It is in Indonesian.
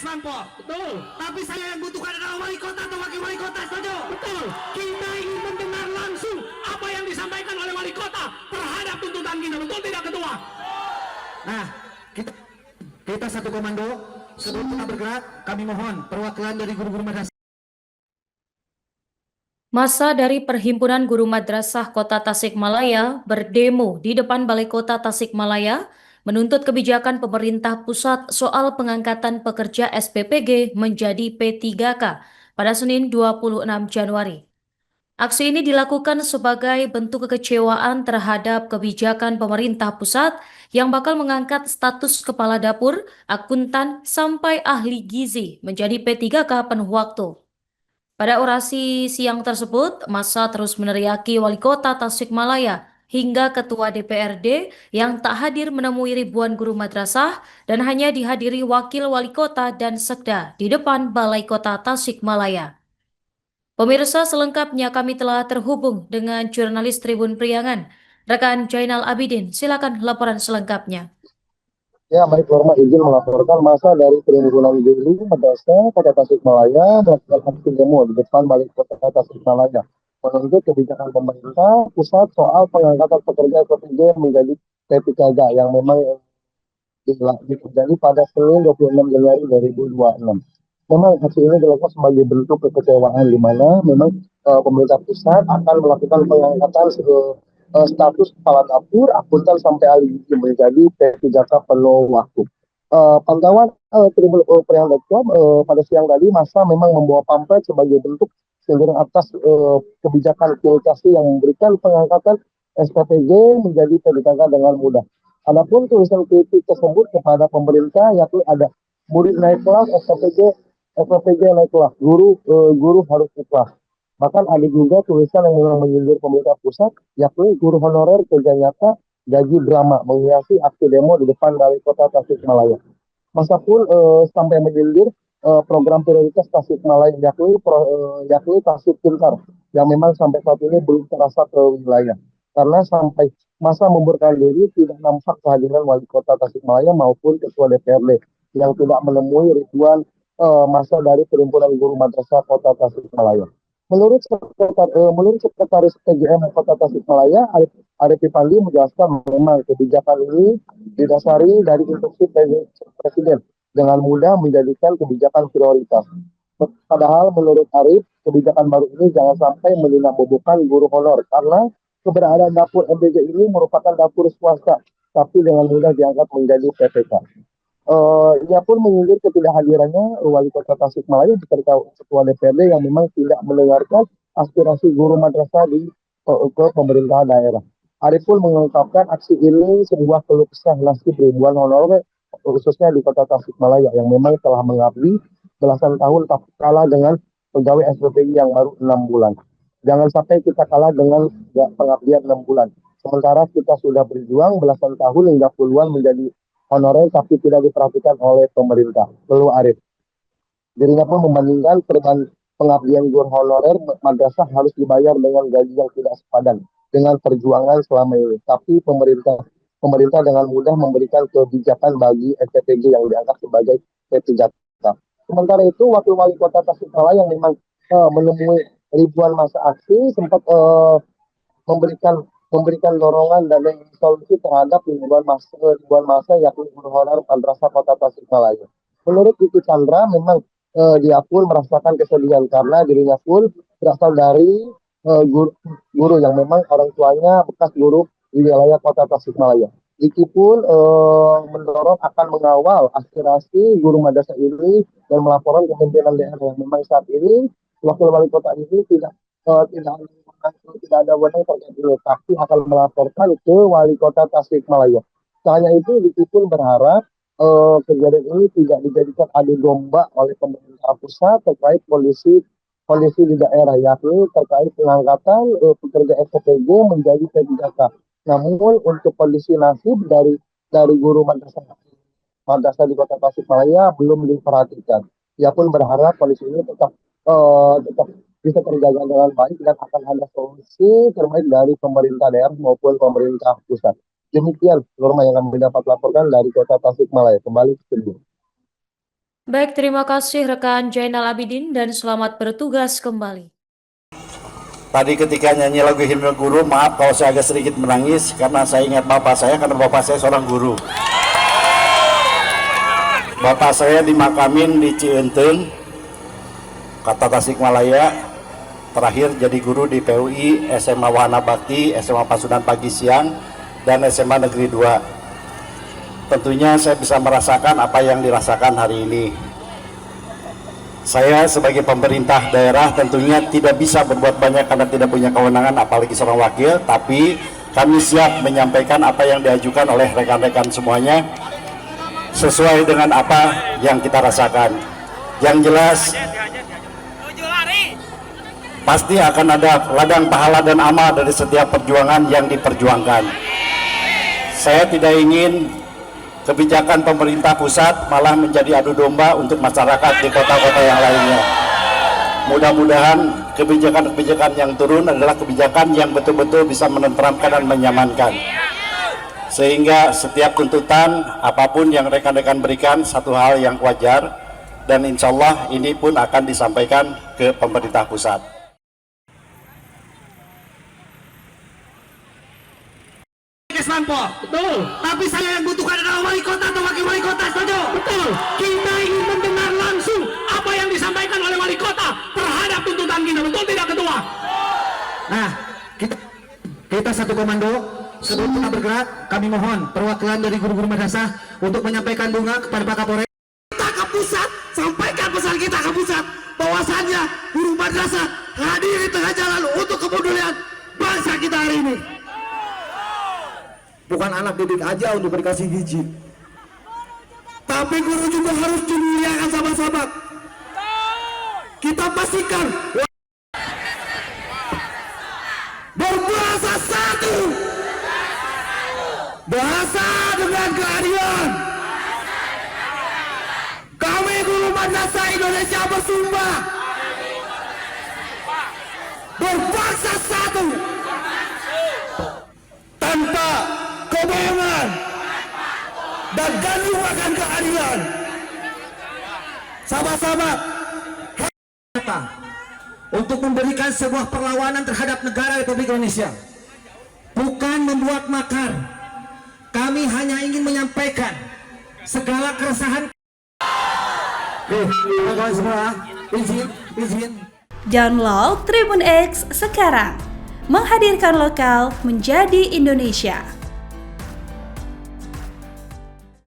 Bang Po. Betul. Tapi saya yang butuhkan adalah wali kota atau wakil wali kota, setuju? Betul. Kita ingin mendengar langsung apa yang disampaikan oleh wali kota terhadap tuntutan kita, betul tidak Ketua? Nah, kita satu komando. Sebelum kita bergerak, kami mohon perwakilan dari guru-guru madrasah. Massa dari Perhimpunan Guru Madrasah Kota Tasikmalaya berdemo di depan Balai Kota Tasikmalaya menuntut kebijakan pemerintah pusat soal pengangkatan pekerja SPPG menjadi P3K pada Senin 26 Januari. Aksi ini dilakukan sebagai bentuk kekecewaan terhadap kebijakan pemerintah pusat yang bakal mengangkat status kepala dapur, akuntan, sampai ahli gizi menjadi P3K penuh waktu. Pada orasi siang tersebut, massa terus meneriaki wali kota Tasikmalaya hingga ketua DPRD yang tak hadir menemui ribuan guru madrasah dan hanya dihadiri wakil wali kota dan sekda di depan Balai Kota Tasikmalaya. Pemirsa, selengkapnya kami telah terhubung dengan jurnalis Tribun Priangan, rekan Jainal Abidin. Silakan laporan selengkapnya. Ya, baik, Norma izin melaporkan masa dari Perhimpunan Guru Madrasah Kota Tasikmalaya melakukan aksi demo di depan Balai Kota Tasikmalaya menuntut kebijakan pemerintah pusat soal pengangkatan pekerja SPPG menjadi P3K yang memang terjadi pada Senin 26 Januari 2026. Memang aksi ini dilakukan sebagai bentuk kekecewaan di mana memang pemerintah pusat akan melakukan pengangkatan status kepala dapur, akuntan sampai ahli gizi menjadi P3K penuh waktu. Pantauan Tribun Priangan.com pada siang tadi masa memang membawa pamflet sebagai bentuk sindiran atas kebijakan pilkasi yang memberikan pengangkatan SPPG menjadi P3K dengan mudah. Adapun tulisan kritik tersebut kepada pemerintah yakni ada murid naik kelas, SPPG naik kelas, guru harus ikhlas. Bahkan ada juga tulisan yang memang menyindir pemerintah pusat, yakni guru honorer kerja nyata gaji drama menghiasi aksi demo di depan Balai Kota Tasikmalaya. Masa pun sampai menyindir program prioritas Tasikmalaya yakni Tasik Pintar yang memang sampai saat ini belum terasa ke wilayah. Karena sampai masa membubarkan diri tidak nampak kehadiran wali kota Tasikmalaya maupun ketua DPRD yang tidak menemui ribuan masa dari Perhimpunan Guru Madrasah Kota Tasikmalaya. Menurut Sekretaris PGM Kota Tasikmalaya, Arif Pandi menjelaskan memang kebijakan ini didasari dari instruksi Presiden dengan mudah menjadikan kebijakan prioritas. Padahal menurut Arif, kebijakan baru ini jangan sampai meninabobokan guru honor karena keberadaan dapur MBG ini merupakan dapur swasta, tapi dengan mudah diangkat menjadi PPK. Ia pun menyindir ketidakhadirannya wali kota Tasikmalaya beserta ketua DPRD yang memang tidak mendengarkan aspirasi guru madrasah ke pemerintah daerah. Arif pun mengungkapkan aksi ini sebuah keluh kesah nasib ribuan honorer khususnya di kota Tasikmalaya yang memang telah mengabdi belasan tahun tak kalah dengan pegawai SPPG yang baru 6 bulan. Jangan sampai kita kalah dengan pengabdian 6 bulan. Sementara kita sudah berjuang belasan tahun hingga puluhan menjadi honorer tapi tidak diperhatikan oleh pemerintah. Keluh Arif. Dirinya pun membandingkan pengabdian guru honorer madrasah harus dibayar dengan gaji yang tidak sepadan dengan perjuangan selama ini. Tapi pemerintah dengan mudah memberikan kebijakan bagi SPPG yang dianggap sebagai P3K. Sementara itu, wakil wali kota Tasikmalaya yang memang menemui ribuan masa aksi sempat memberikan dorongan dan solusi terhadap ribuan masa yakni guru honorer madrasah Kota Tasikmalaya. Menurut Kiki Chandra, memang dia pun merasakan kesedihan karena dirinya pun berasal dari guru yang memang orang tuanya bekas guru di wilayah Kota Tasikmalaya. Kiki pun mendorong akan mengawal aspirasi guru madrasah ini dan melaporkan ke pimpinan daerah yang memang saat ini wakil wali kota ini tidak ada wewenang terkait ini, tapi akan melaporkan ke wali kota Tasikmalaya. Hanya itu, Diki pun berharap kejadian ini tidak dijadikan adu domba oleh pemerintah pusat terkait kondisi di daerah, yakni terkait pengangkatan pekerja SPPG menjadi P3K. Namun untuk kondisi nasib dari guru madrasah di kota Tasikmalaya belum diperhatikan. Ia pun berharap kondisi ini tetap bisa terjaga dengan baik dan akan ada solusi terbaik dari pemerintah daerah maupun pemerintah pusat. Demikian Norma yang kami dapat laporkan dari kota Tasikmalaya. Kembali ke studio. Baik, terima kasih rekan Jainal Abidin dan selamat bertugas kembali. Tadi ketika nyanyi lagu Himne Guru, maaf kalau saya agak sedikit menangis karena saya ingat bapak saya, karena bapak saya seorang guru. Bapak saya dimakamin di Cienteng, Kota Tasikmalaya, terakhir jadi guru di PUI, SMA Wahana Bakti, SMA Pasundan Pagi Siang, dan SMA Negeri 2. Tentunya saya bisa merasakan apa yang dirasakan hari ini. Saya sebagai pemerintah daerah tentunya tidak bisa berbuat banyak karena tidak punya kewenangan, apalagi seorang wakil, tapi kami siap menyampaikan apa yang diajukan oleh rekan-rekan semuanya sesuai dengan apa yang kita rasakan. Yang jelas pasti akan ada ladang pahala dan amal dari setiap perjuangan yang diperjuangkan. Saya tidak ingin kebijakan pemerintah pusat malah menjadi adu domba untuk masyarakat di kota-kota yang lainnya. Mudah-mudahan kebijakan-kebijakan yang turun adalah kebijakan yang betul-betul bisa menenteramkan dan menyamankan. Sehingga setiap tuntutan apapun yang rekan-rekan berikan satu hal yang wajar, dan insya Allah ini pun akan disampaikan ke pemerintah pusat. Betul. Tapi saya yang butuhkan adalah wali kota atau wakil wali kota, setuju? Betul. Kita ingin mendengar langsung apa yang disampaikan oleh wali kota terhadap tuntutan kita, betul tidak ketua? Nah, kita satu komando. Sebelum kita bergerak, kami mohon perwakilan dari guru-guru madrasah untuk menyampaikan bunga kepada Pak Kapolres. Kita ke pusat, sampaikan pesan kita ke pusat bahwasannya guru madrasah hadir di tengah jalan untuk kepedulian bangsa kita hari ini. Bukan anak didik aja untuk dikasih gizi, tapi guru juga harus dimuliakan sama-sama. Kita pastikan berbahasa satu, bahasa dengan keadilan. Kami guru madrasah Indonesia bersumpah berbahasa satu, tanpa kebohongan dan gaduh akan keadilan. Sama-sama untuk memberikan sebuah perlawanan terhadap negara Republik Indonesia, bukan membuat makar. Kami hanya ingin menyampaikan segala keresahan. Oke, semua izin. Download Tribun X sekarang, menghadirkan lokal menjadi Indonesia.